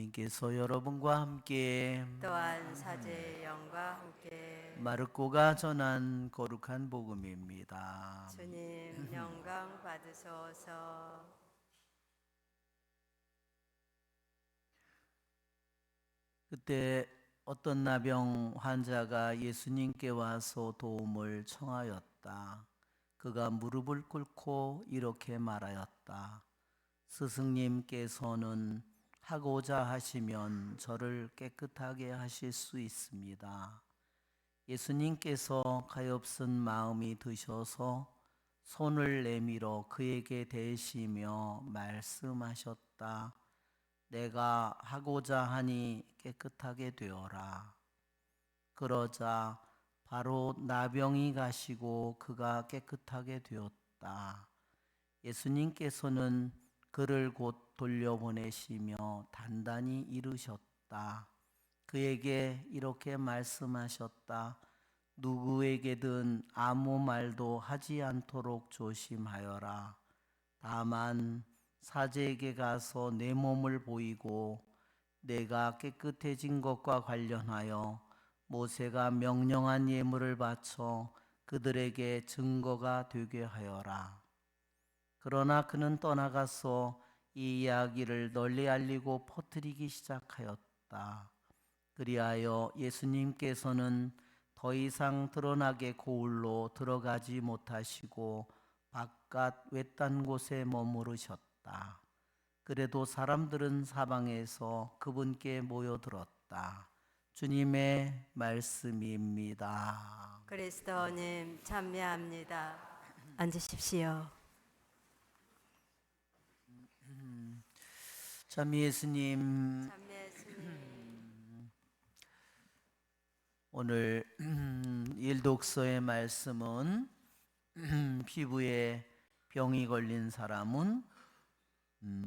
하나님께서 여러분과 함께 또한 사제의 영과 함께 마르코가 전한 거룩한 복음입니다. 주님 영광 받으소서. 그때 어떤 나병 환자가 예수님께 와서 도움을 청하였다. 그가 무릎을 꿇고 이렇게 말하였다. 스승님께서는 하고자 하시면 저를 깨끗하게 하실 수 있습니다. 예수님께서 가엾은 마음이 드셔서 손을 내밀어 그에게 대시며 말씀하셨다. 내가 하고자 하니 깨끗하게 되어라. 그러자 바로 나병이 가시고 그가 깨끗하게 되었다. 예수님께서는 그를 곧 돌려보내시며 단단히 이르셨다. 그에게 이렇게 말씀하셨다. 누구에게든 아무 말도 하지 않도록 조심하여라. 다만 사제에게 가서 내 몸을 보이고 내가 깨끗해진 것과 관련하여 모세가 명령한 예물을 바쳐 그들에게 증거가 되게 하여라. 그러나 그는 떠나가서 이 이야기를 널리 알리고 퍼뜨리기 시작하였다. 그리하여 예수님께서는 더 이상 드러나게 고을로 들어가지 못하시고 바깥 외딴 곳에 머무르셨다. 그래도 사람들은 사방에서 그분께 모여들었다. 주님의 말씀입니다. 그리스도님 찬미합니다. 앉으십시오. 참 예수님, 찬미 예수님. 오늘 일독서의 말씀은 피부에 병이 걸린 사람은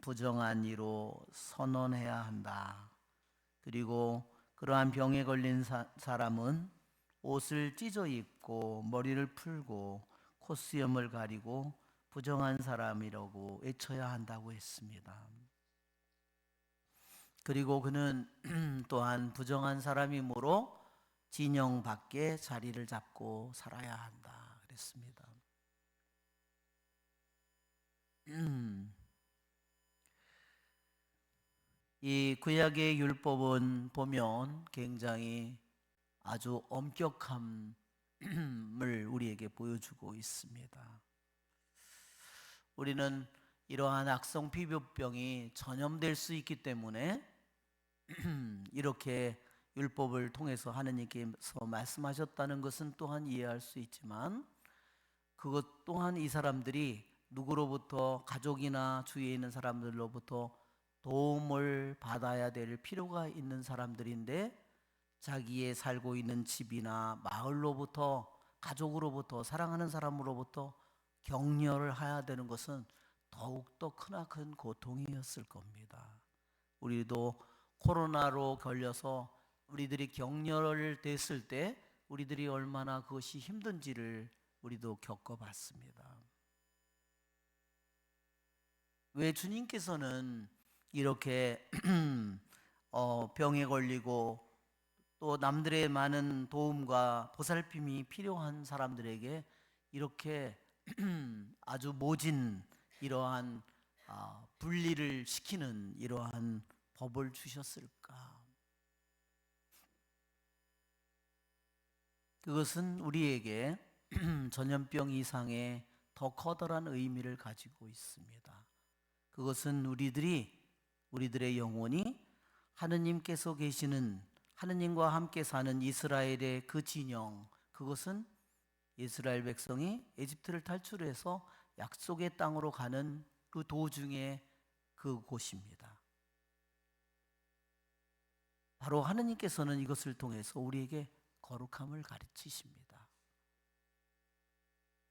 부정한 이로 선언해야 한다. 그리고 그러한 병에 걸린 사람은 옷을 찢어 입고 머리를 풀고 콧수염을 가리고 부정한 사람이라고 외쳐야 한다고 했습니다. 그리고 그는 또한 부정한 사람이므로 진영 밖에 자리를 잡고 살아야 한다 그랬습니다. 이 구약의 율법은 보면 굉장히 아주 엄격함을 우리에게 보여주고 있습니다. 우리는 이러한 악성 피부병이 전염될 수 있기 때문에 이렇게 율법을 통해서 하느님께서 말씀하셨다는 것은 또한 이해할 수 있지만 그것 또한 이 사람들이 누구로부터 가족이나 주위에 있는 사람들로부터 도움을 받아야 될 필요가 있는 사람들인데 자기의 살고 있는 집이나 마을로부터 가족으로부터 사랑하는 사람으로부터 격려를 해야 되는 것은 더욱더 크나큰 고통이었을 겁니다. 우리도 코로나로 걸려서 우리들이 격려를 됐을 때 우리들이 얼마나 그것이 힘든지를 우리도 겪어봤습니다. 왜 주님께서는 이렇게 병에 걸리고 또 남들의 많은 도움과 보살핌이 필요한 사람들에게 이렇게 아주 모진 이러한 분리를 시키는 이러한 법을 주셨을까? 그것은 우리에게 전염병 이상의 더 커다란 의미를 가지고 있습니다. 그것은 우리들의 영혼이 하느님께서 계시는 하느님과 함께 사는 이스라엘의 그 진영, 그것은 이스라엘 백성이 에집트를 탈출해서 약속의 땅으로 가는 그 도중에 그곳입니다. 바로 하느님께서는 이것을 통해서 우리에게 거룩함을 가르치십니다.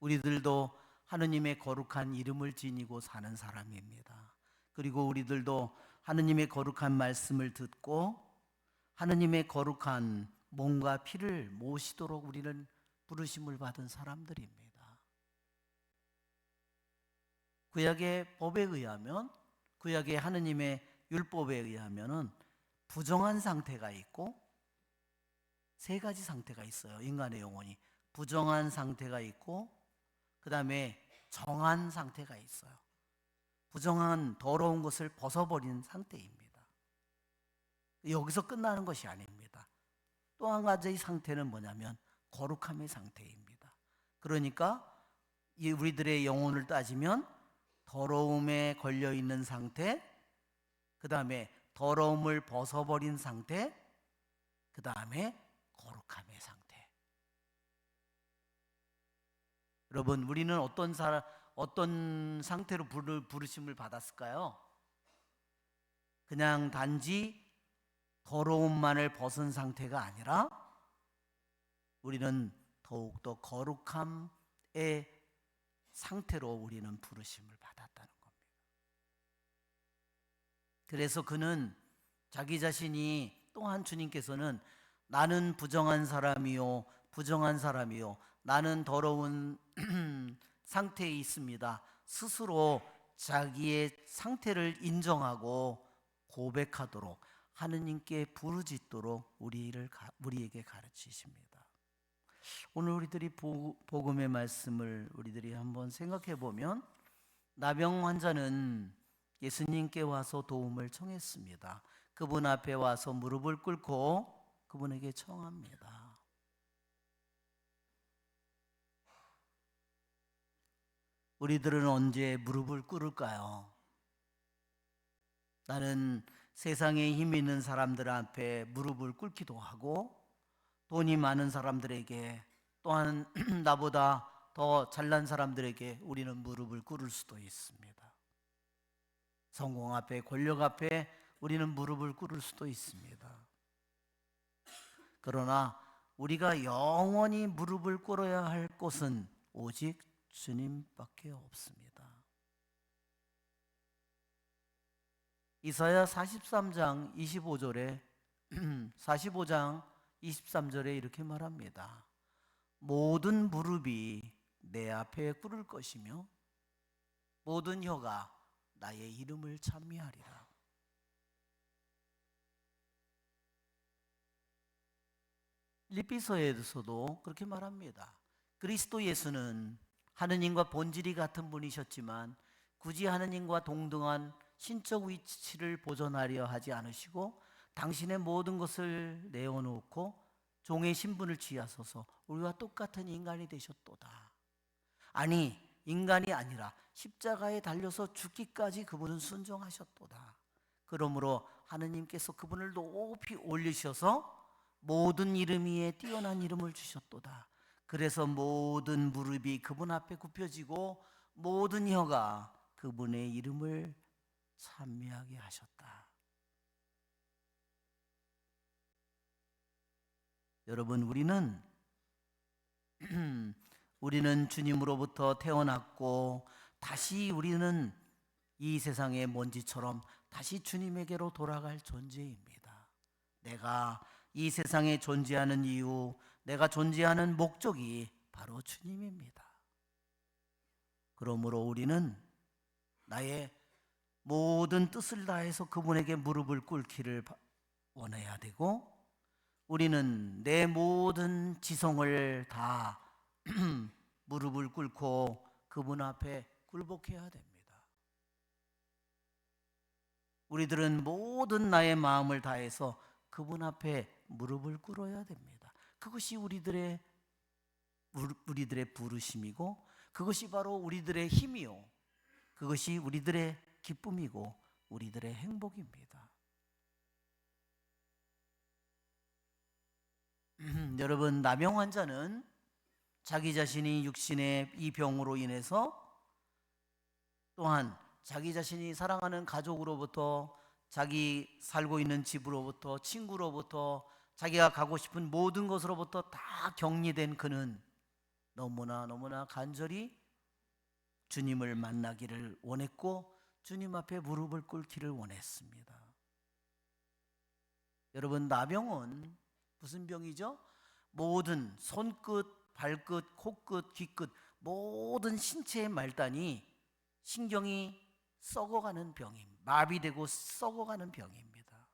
우리들도 하느님의 거룩한 이름을 지니고 사는 사람입니다. 그리고 우리들도 하느님의 거룩한 말씀을 듣고 하느님의 거룩한 몸과 피를 모시도록 우리는 부르심을 받은 사람들입니다. 구약의 법에 의하면, 구약의 하느님의 율법에 의하면은 부정한 상태가 있고 세 가지 상태가 있어요. 인간의 영혼이 부정한 상태가 있고 그 다음에 정한 상태가 있어요. 부정한 더러운 것을 벗어버리는 상태입니다. 여기서 끝나는 것이 아닙니다. 또 한 가지의 상태는 뭐냐면 거룩함의 상태입니다. 그러니까 이 우리들의 영혼을 따지면 더러움에 걸려 있는 상태, 그 다음에 더러움을 벗어버린 상태, 그 다음에 거룩함의 상태. 여러분, 우리는 어떤 상태로 부르심을 받았을까요? 그냥 단지 더러움만을 벗은 상태가 아니라 우리는 더욱더 거룩함의 상태로 우리는 부르심을 받았다는 겁니다. 그래서 그는 자기 자신이 또한 주님께서는 나는 부정한 사람이요 나는 더러운 상태에 있습니다. 스스로 자기의 상태를 인정하고 고백하도록 하느님께 부르짖도록 우리에게 가르치십니다. 오늘 우리들이 복음의 말씀을 우리들이 한번 생각해 보면 나병 환자는 예수님께 와서 도움을 청했습니다. 그분 앞에 와서 무릎을 꿇고 그분에게 청합니다. 우리들은 언제 무릎을 꿇을까요? 나는 세상에 힘 있는 사람들 앞에 무릎을 꿇기도 하고 돈이 많은 사람들에게 또한 나보다 더 잘난 사람들에게 우리는 무릎을 꿇을 수도 있습니다. 성공 앞에 권력 앞에 우리는 무릎을 꿇을 수도 있습니다. 그러나 우리가 영원히 무릎을 꿇어야 할 곳은 오직 주님밖에 없습니다. 이사야 43장 25절에 45장 23절에 이렇게 말합니다. 모든 무릎이 내 앞에 꿇을 것이며 모든 혀가 나의 이름을 찬미하리라. 빌립보서에서도 그렇게 말합니다. 그리스도 예수는 하느님과 본질이 같은 분이셨지만 굳이 하느님과 동등한 신적 위치를 보존하려 하지 않으시고 당신의 모든 것을 내어놓고 종의 신분을 취하소서 우리와 똑같은 인간이 되셨도다. 아니 인간이 아니라 십자가에 달려서 죽기까지 그분은 순종하셨도다. 그러므로 하느님께서 그분을 높이 올리셔서 모든 이름 위에 뛰어난 이름을 주셨도다. 그래서 모든 무릎이 그분 앞에 굽혀지고 모든 혀가 그분의 이름을 찬미하게 하셨다. 여러분, 우리는 주님으로부터 태어났고 다시 우리는 이 세상의 먼지처럼 다시 주님에게로 돌아갈 존재입니다. 내가 이 세상에 존재하는 이유, 내가 존재하는 목적이 바로 주님입니다. 그러므로 우리는 나의 모든 뜻을 다해서 그분에게 무릎을 꿇기를 원해야 되고 우리는 내 모든 지성을 다 무릎을 꿇고 그분 앞에 굴복해야 됩니다. 우리들은 모든 나의 마음을 다해서 그분 앞에 무릎을 꿇어야 됩니다. 그것이 우리들의 부르심이고 그것이 바로 우리들의 힘이요 그것이 우리들의 기쁨이고 우리들의 행복입니다. 여러분, 나병 환자는 자기 자신이 육신의 이 병으로 인해서 또한 자기 자신이 사랑하는 가족으로부터 자기 살고 있는 집으로부터 친구로부터 자기가 가고 싶은 모든 것으로부터 다 격리된 그는 너무나 간절히 주님을 만나기를 원했고 주님 앞에 무릎을 꿇기를 원했습니다. 여러분, 나병은 무슨 병이죠? 모든 손끝, 발끝, 코끝, 귀끝 모든 신체의 말단이 신경이 썩어가는 병입니다. 마비되고 썩어가는 병입니다.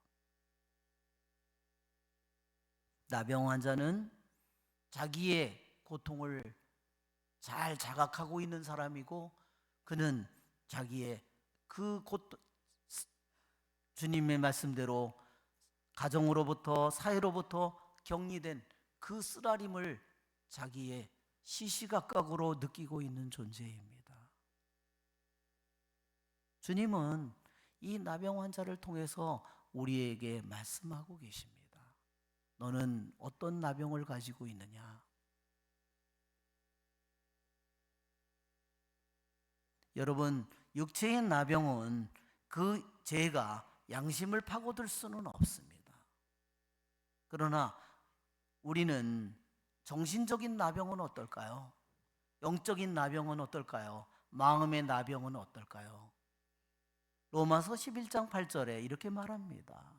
나병 환자는 자기의 고통을 잘 자각하고 있는 사람이고, 그는 자기의 그 고통, 주님의 말씀대로 가정으로부터 사회로부터 격리된 그 쓰라림을 자기의 시시각각으로 느끼고 있는 존재입니다. 주님은 이 나병 환자를 통해서 우리에게 말씀하고 계십니다. 너는 어떤 나병을 가지고 있느냐? 여러분, 육체의 나병은 그 죄가 양심을 파고들 수는 없습니다. 그러나 우리는 정신적인 나병은 어떨까요? 영적인 나병은 어떨까요? 마음의 나병은 어떨까요? 로마서 11장 8절에 이렇게 말합니다.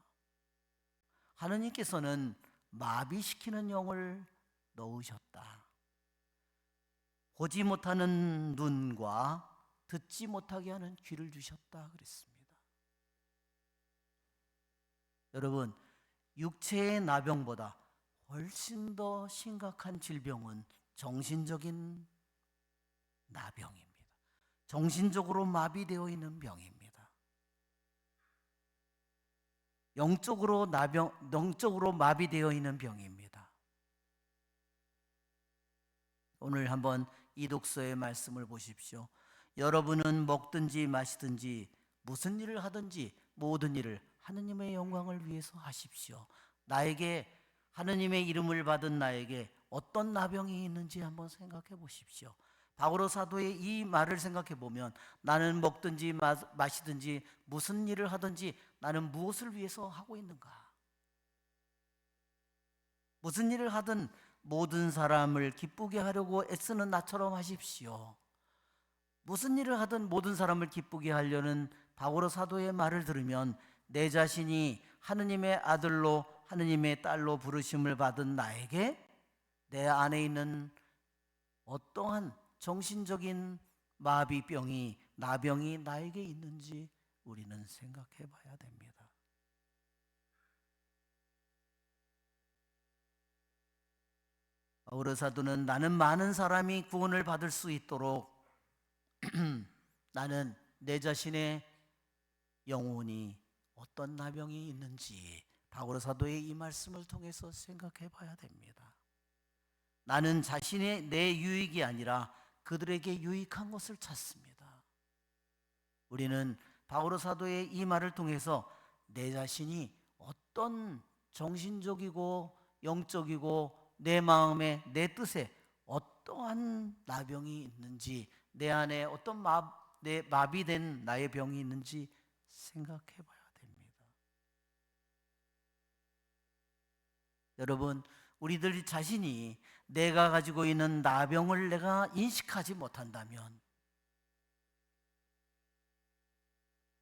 하느님께서는 마비시키는 영을 넣으셨다. 보지 못하는 눈과 듣지 못하게 하는 귀를 주셨다 그랬습니다. 여러분, 육체의 나병보다 훨씬 더 심각한 질병은 정신적인 나병입니다. 정신적으로 마비되어 있는 병입니다. 영적으로 마비되어 있는 병입니다. 오늘 한번 이 독서의 말씀을 보십시오. 여러분은 먹든지 마시든지 무슨 일을 하든지 모든 일을 하느님의 영광을 위해서 하십시오. 나에게, 하느님의 이름을 받은 나에게 어떤 나병이 있는지 한번 생각해 보십시오. 바오로 사도의 이 말을 생각해 보면, 나는 먹든지 마시든지 무슨 일을 하든지 나는 무엇을 위해서 하고 있는가? 무슨 일을 하든 모든 사람을 기쁘게 하려고 애쓰는 나처럼 하십시오. 무슨 일을 하든 모든 사람을 기쁘게 하려는 바오로 사도의 말을 들으면, 내 자신이 하느님의 아들로 하느님의 딸로 부르심을 받은 나에게 내 안에 있는 어떠한 정신적인 마비병이, 나병이 나에게 있는지 우리는 생각해 봐야 됩니다. 바오로 사도는 나는 많은 사람이 구원을 받을 수 있도록 나는 내 자신의 영혼이 어떤 나병이 있는지 바오로 사도의 이 말씀을 통해서 생각해 봐야 됩니다. 나는 자신의 내 유익이 아니라 그들에게 유익한 것을 찾습니다. 우리는 바오로 사도의 이 말을 통해서 내 자신이 어떤 정신적이고 영적이고 내 마음에, 내 뜻에 어떠한 나병이 있는지, 내 안에 어떤 내 마비된 나의 병이 있는지 생각해 봐야 됩니다. 여러분, 우리들 자신이 내가 가지고 있는 나병을 내가 인식하지 못한다면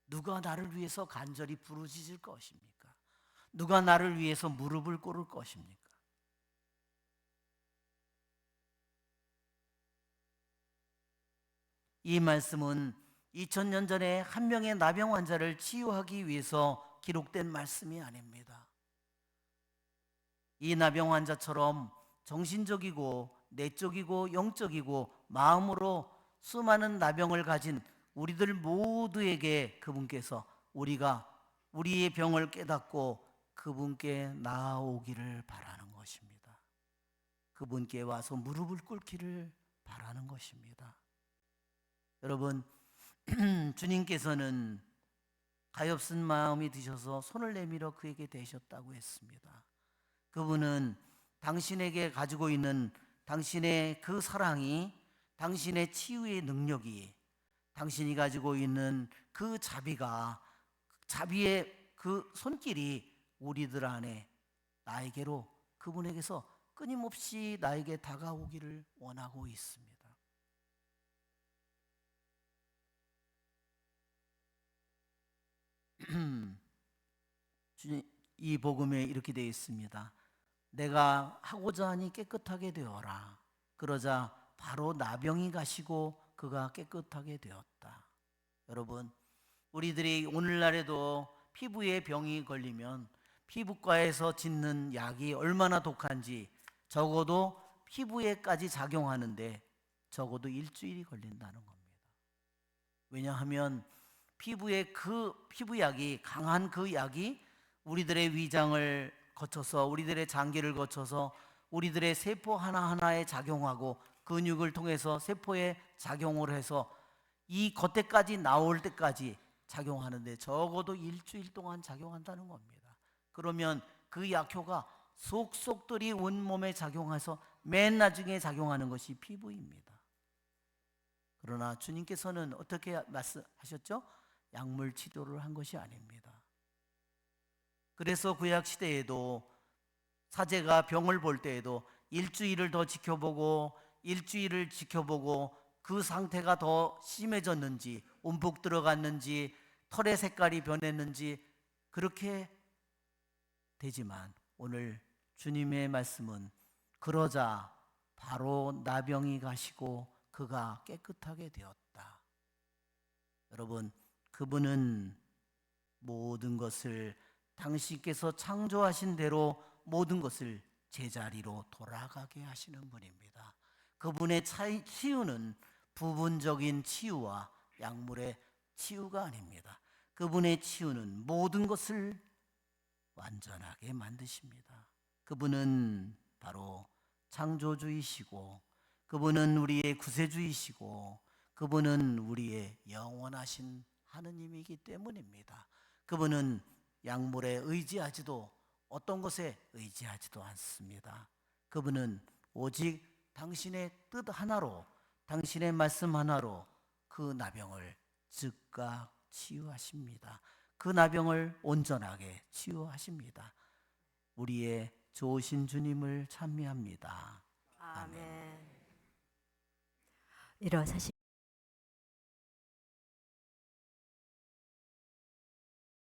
누가 나를 위해서 간절히 부르짖을 것입니까? 누가 나를 위해서 무릎을 꿇을 것입니까? 이 말씀은 2000년 전에 한 명의 나병 환자를 치유하기 위해서 기록된 말씀이 아닙니다. 이 나병 환자처럼 정신적이고 내적이고 영적이고 마음으로 수많은 나병을 가진 우리들 모두에게 그분께서 우리의 병을 깨닫고 그분께 나아오기를 바라는 것입니다. 그분께 와서 무릎을 꿇기를 바라는 것입니다. 여러분, 주님께서는 가엾은 마음이 드셔서 손을 내밀어 그에게 대셨다고 했습니다. 그분은 당신에게 가지고 있는 당신의 그 사랑이, 당신의 치유의 능력이, 당신이 가지고 있는 그 자비의 그 손길이 우리들 안에, 나에게로, 그분에게서 끊임없이 나에게 다가오기를 원하고 있습니다. 이 복음에 이렇게 되어 있습니다. 내가 하고자 하니 깨끗하게 되어라. 그러자 바로 나병이 가시고 그가 깨끗하게 되었다. 여러분, 우리들이 오늘날에도 피부에 병이 걸리면 피부과에서 짓는 약이 얼마나 독한지 적어도 피부에까지 작용하는데 적어도 일주일이 걸린다는 겁니다. 왜냐하면 피부약이 강한 그 약이 우리들의 위장을 거쳐서 우리들의 장기를 거쳐서 우리들의 세포 하나하나에 작용하고 근육을 통해서 세포에 작용을 해서 이 겉에까지 나올 때까지 작용하는데 적어도 일주일 동안 작용한다는 겁니다. 그러면 그 약효가 속속들이 온몸에 작용해서 맨 나중에 작용하는 것이 피부입니다. 그러나 주님께서는 어떻게 말씀하셨죠? 약물 치료를 한 것이 아닙니다. 그래서 구약 시대에도 사제가 병을 볼 때에도 일주일을 더 지켜보고 일주일을 지켜보고 그 상태가 더 심해졌는지 움푹 들어갔는지 털의 색깔이 변했는지 그렇게 되지만 오늘 주님의 말씀은 그러자 바로 나병이 가시고 그가 깨끗하게 되었다. 여러분, 그분은 모든 것을 당신께서 창조하신 대로 모든 것을 제자리로 돌아가게 하시는 분입니다. 그분의 치유는 부분적인 치유와 약물의 치유가 아닙니다. 그분의 치유는 모든 것을 완전하게 만드십니다. 그분은 바로 창조주이시고 그분은 우리의 구세주이시고 그분은 우리의 영원하신 하느님이기 때문입니다. 그분은 약물에 의지하지도 어떤 것에 의지하지도 않습니다. 그분은 오직 당신의 뜻 하나로 당신의 말씀 하나로 그 나병을 즉각 치유하십니다. 그 나병을 온전하게 치유하십니다. 우리의 좋으신 주님을 찬미합니다. 아멘. 일어서시